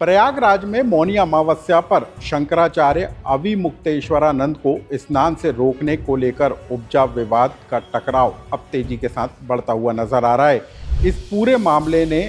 प्रयागराज में मौनी अमावस्या पर शंकराचार्य अविमुक्तेश्वरानंद को स्नान से रोकने को लेकर उपजा विवाद का टकराव अब तेजी के साथ बढ़ता हुआ नजर आ रहा है। इस पूरे मामले ने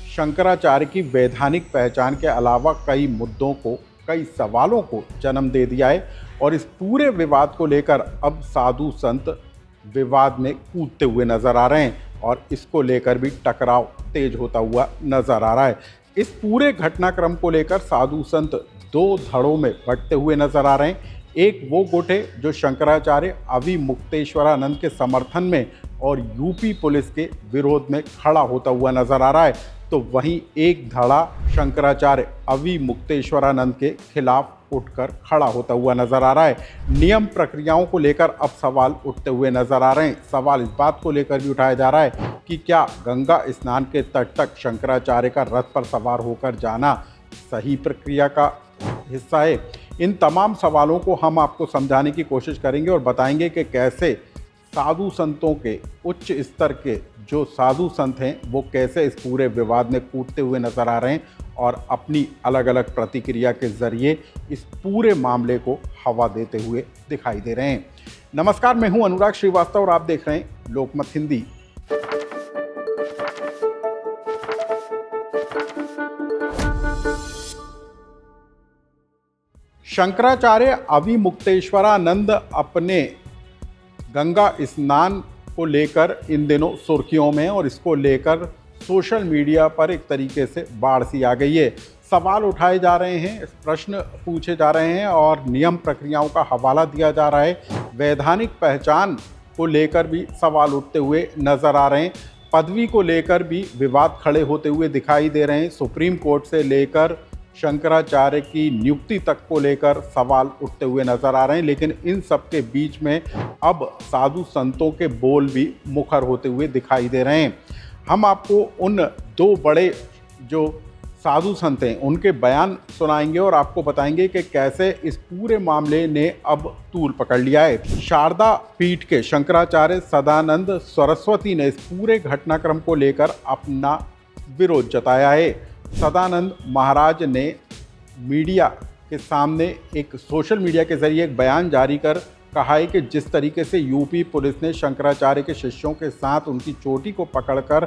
शंकराचार्य की वैधानिक पहचान के अलावा कई मुद्दों को, कई सवालों को जन्म दे दिया है और इस पूरे विवाद को लेकर अब साधु संत विवाद में कूदते हुए नजर आ रहे हैं और इसको लेकर भी टकराव तेज होता हुआ नजर आ रहा है। इस पूरे घटनाक्रम को लेकर साधु संत दो धड़ों में बंटते हुए नजर आ रहे हैं। एक वो गुट है जो शंकराचार्य अविमुक्तेश्वरानंद के समर्थन में और यूपी पुलिस के विरोध में खड़ा होता हुआ नजर आ रहा है, तो वहीं एक धड़ा शंकराचार्य अविमुक्तेश्वरानंद के खिलाफ उठकर खड़ा होता हुआ नजर आ रहा है। नियम प्रक्रियाओं को लेकर अब सवाल उठते हुए नजर आ रहे हैं। सवाल इस बात को लेकर भी उठाया जा रहा है कि क्या गंगा स्नान के तट तक शंकराचार्य का रथ पर सवार होकर जाना सही प्रक्रिया का हिस्सा है। इन तमाम सवालों को हम आपको समझाने की कोशिश करेंगे और बताएंगे कि कैसे साधु संतों के उच्च स्तर के जो साधु संत हैं वो कैसे इस पूरे विवाद में कूदते हुए नजर आ रहे हैं और अपनी अलग अलग प्रतिक्रिया के जरिए इस पूरे मामले को हवा देते हुए दिखाई दे रहे हैं। नमस्कार, मैं हूं अनुराग श्रीवास्तव और आप देख रहे हैं लोकमत हिंदी। शंकराचार्य अविमुक्तेश्वरानंद अपने गंगा स्नान को लेकर इन दिनों सुर्खियों में और इसको लेकर सोशल मीडिया पर एक तरीके से बाढ़ सी आ गई है। सवाल उठाए जा रहे हैं, प्रश्न पूछे जा रहे हैं और नियम प्रक्रियाओं का हवाला दिया जा रहा है। वैधानिक पहचान को लेकर भी सवाल उठते हुए नजर आ रहे हैं। पदवी को लेकर भी विवाद खड़े होते हुए दिखाई दे रहे हैं। सुप्रीम कोर्ट से लेकर शंकराचार्य की नियुक्ति तक को लेकर सवाल उठते हुए नजर आ रहे हैं, लेकिन इन सब के बीच में अब साधु संतों के बोल भी मुखर होते हुए दिखाई दे रहे हैं। हम आपको उन दो बड़े जो साधु संत हैं उनके बयान सुनाएंगे और आपको बताएंगे कि कैसे इस पूरे मामले ने अब तूल पकड़ लिया है। शारदा पीठ के शंकराचार्य सदानंद सरस्वती ने इस पूरे घटनाक्रम को लेकर अपना विरोध जताया है। सदानंद महाराज ने मीडिया के सामने एक सोशल मीडिया के जरिए एक बयान जारी कर कहा है कि जिस तरीके से यूपी पुलिस ने शंकराचार्य के शिष्यों के साथ उनकी चोटी को पकड़कर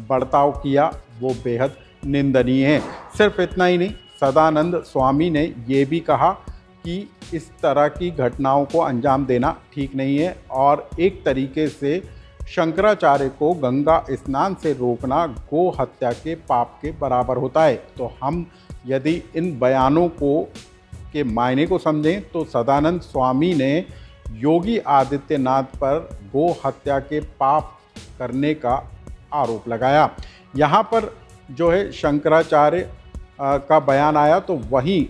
बर्ताव किया वो बेहद निंदनीय है। सिर्फ इतना ही नहीं, सदानंद स्वामी ने ये भी कहा कि इस तरह की घटनाओं को अंजाम देना ठीक नहीं है और एक तरीके से शंकराचार्य को गंगा स्नान से रोकना गो हत्या के पाप के बराबर होता है। तो हम यदि इन बयानों को के मायने को समझें तो सदानंद स्वामी ने योगी आदित्यनाथ पर गो हत्या के पाप करने का आरोप लगाया। यहाँ पर जो है शंकराचार्य का बयान आया तो वहीं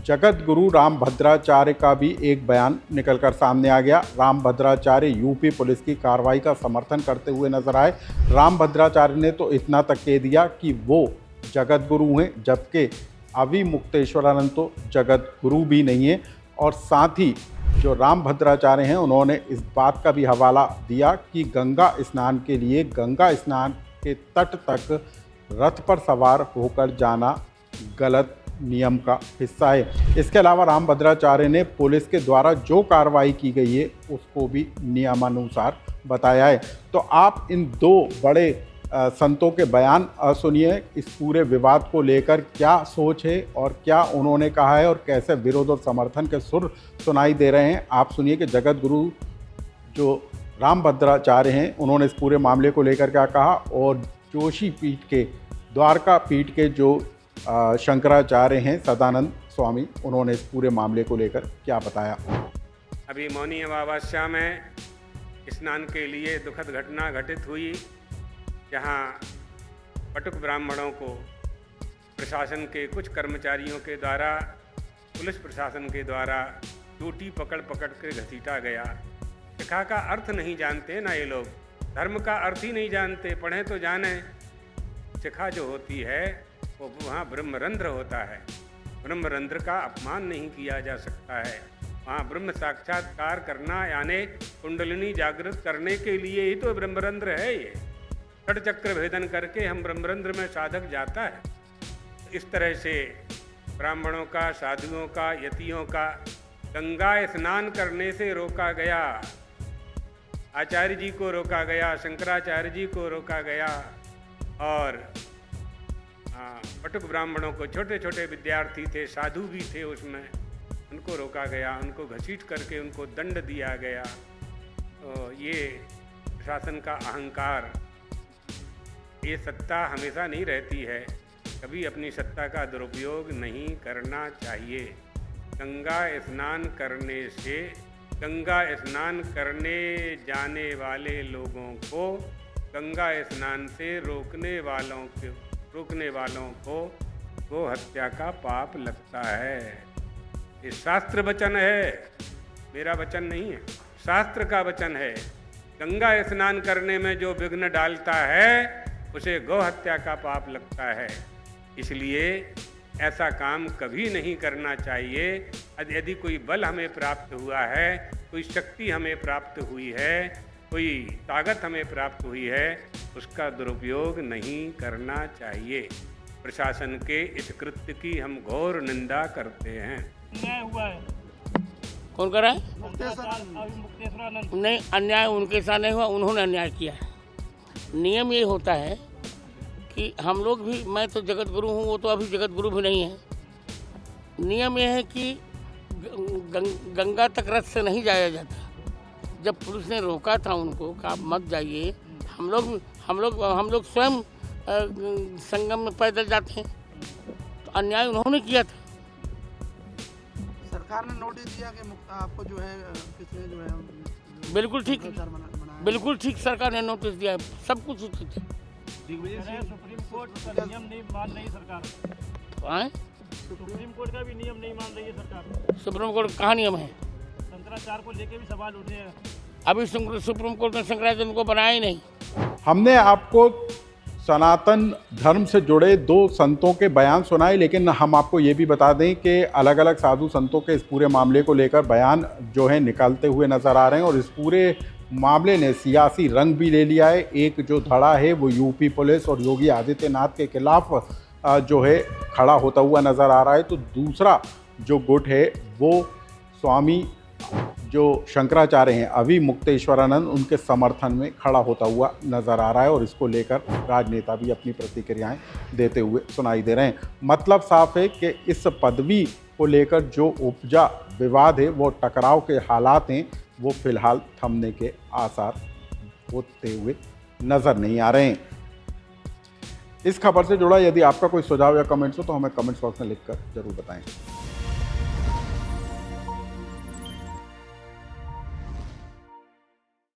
जगत गुरु रामभद्राचार्य का भी एक बयान निकलकर सामने आ गया। रामभद्राचार्य यूपी पुलिस की कार्रवाई का समर्थन करते हुए नजर आए। रामभद्राचार्य ने तो इतना तक कह दिया कि वो जगत गुरु हैं, जबकि अविमुक्तेश्वरानंद तो जगत गुरु भी नहीं है। और साथ ही जो रामभद्राचार्य हैं उन्होंने इस बात का भी हवाला दिया कि गंगा स्नान के लिए गंगा स्नान के तट तक रथ पर सवार होकर जाना गलत नियम का हिस्सा है। इसके अलावा रामभद्राचार्य ने पुलिस के द्वारा जो कार्रवाई की गई है उसको भी नियमानुसार बताया है। तो आप इन दो बड़े संतों के बयान सुनिए। इस पूरे विवाद को लेकर क्या सोच है और क्या उन्होंने कहा है और कैसे विरोध और समर्थन के सुर सुनाई दे रहे हैं। आप सुनिए कि जगत गुरु जो रामभद्राचार्य हैं उन्होंने इस पूरे मामले को लेकर क्या कहा और जोशी पीठ के, द्वारका पीठ के जो शंकराचार्य हैं सदानंद स्वामी, उन्होंने इस पूरे मामले को लेकर क्या बताया। अभी मौनी अमावस्या में स्नान के लिए दुखद घटना घटित हुई, जहां पटुक ब्राह्मणों को प्रशासन के कुछ कर्मचारियों के द्वारा, पुलिस प्रशासन के द्वारा चोटी पकड़ पकड़ के घसीटा गया। शिखा का अर्थ नहीं जानते ना ये लोग, धर्म का अर्थ ही नहीं जानते। पढ़ें तो जाने, शिखा जो होती है वो वहाँ ब्रह्मरंध्र होता है। ब्रह्मरंध्र का अपमान नहीं किया जा सकता है। वहाँ ब्रह्म साक्षात्कार करना यानी कुंडलिनी जागृत करने के लिए ही तो ब्रह्मरंध्र है। ये षट चक्र भेदन करके हम ब्रह्मरंध्र में साधक जाता है। इस तरह से ब्राह्मणों का, साधुओं का, यतियों का गंगा स्नान करने से रोका गया। आचार्य जी को रोका गया, शंकराचार्य जी को रोका गया, और पटुक ब्राह्मणों को, छोटे छोटे विद्यार्थी थे, साधु भी थे उसमें, उनको रोका गया, उनको घसीट करके उनको दंड दिया गया। तो ये प्रशासन का अहंकार, ये सत्ता हमेशा नहीं रहती है, कभी अपनी सत्ता का दुरुपयोग नहीं करना चाहिए। गंगा स्नान करने से, गंगा स्नान करने जाने वाले लोगों को, गंगा स्नान से रोकने वालों को गो हत्या का पाप लगता है। ये शास्त्र वचन है, मेरा वचन नहीं है, शास्त्र का वचन है। गंगा स्नान करने में जो विघ्न डालता है उसे गौ हत्या का पाप लगता है। इसलिए ऐसा काम कभी नहीं करना चाहिए। यदि कोई बल हमें प्राप्त हुआ है, कोई शक्ति हमें प्राप्त हुई है, कोई ताकत हमें प्राप्त हुई है, उसका दुरुपयोग नहीं करना चाहिए। प्रशासन के इस कृत्य की हम घोर निंदा करते हैं। अन्याय हुआ है। कौन कर रहा है? मुक्तेश्वरानंद। नहीं, अन्याय उनके साथ नहीं हुआ, उन्होंने अन्याय किया है। नियम ये होता है कि हम लोग भी, मैं तो जगत गुरु हूँ, वो तो अभी जगत गुरु भी नहीं है। नियम ये है कि गंगा तक रथ से नहीं जाया जाता। जब पुलिस ने रोका था उनको कि आप मत जाइए, हम लोग स्वयं संगम में पैदल जाते हैं, तो अन्याय उन्होंने किया था। सरकार ने नोटिस दिया कि आपको जो है किसने जो है बिल्कुल ठीक सरकार ने नोटिस दिया है, सब कुछ ठीक है। सुप्रीम कोर्ट का नियम नहीं मान रही सरकार। सुप्रीम कोर्ट का भी नियम नहीं मान रही है सरकार। सुप्रीम कोर्ट कहाँ नियम है? शंकराचार्य को लेके भी सवाल उठे हैं। अभी सुप्रीम कोर्ट ने शंकराचार्य को बनाया ही नहीं। हमने आपको सनातन धर्म से जुड़े 2 संतों के बयान सुनाए, लेकिन हम आपको ये भी बता दें कि अलग अलग साधु संतों के इस पूरे मामले को लेकर बयान जो है निकलते हुए नज़र आ रहे हैं, और इस पूरे मामले ने सियासी रंग भी ले लिया है। एक जो धड़ा है वो यूपी पुलिस और योगी आदित्यनाथ के खिलाफ जो है खड़ा होता हुआ नज़र आ रहा है, तो दूसरा जो गुट है वो स्वामी जो शंकराचार्य हैं अभी मुक्तेश्वरानंद, उनके समर्थन में खड़ा होता हुआ नज़र आ रहा है, और इसको लेकर राजनेता भी अपनी प्रतिक्रियाएं देते हुए सुनाई दे रहे हैं। मतलब साफ है कि इस पदवी को लेकर जो उपजा विवाद है, वो टकराव के हालात हैं, वो फिलहाल थमने के आसार होते हुए नज़र नहीं आ रहे हैं। इस खबर से जुड़ा यदि आपका कोई सुझाव या कमेंट्स हो तो हमें कमेंट्स बॉक्स में लिखकर जरूर बताएं।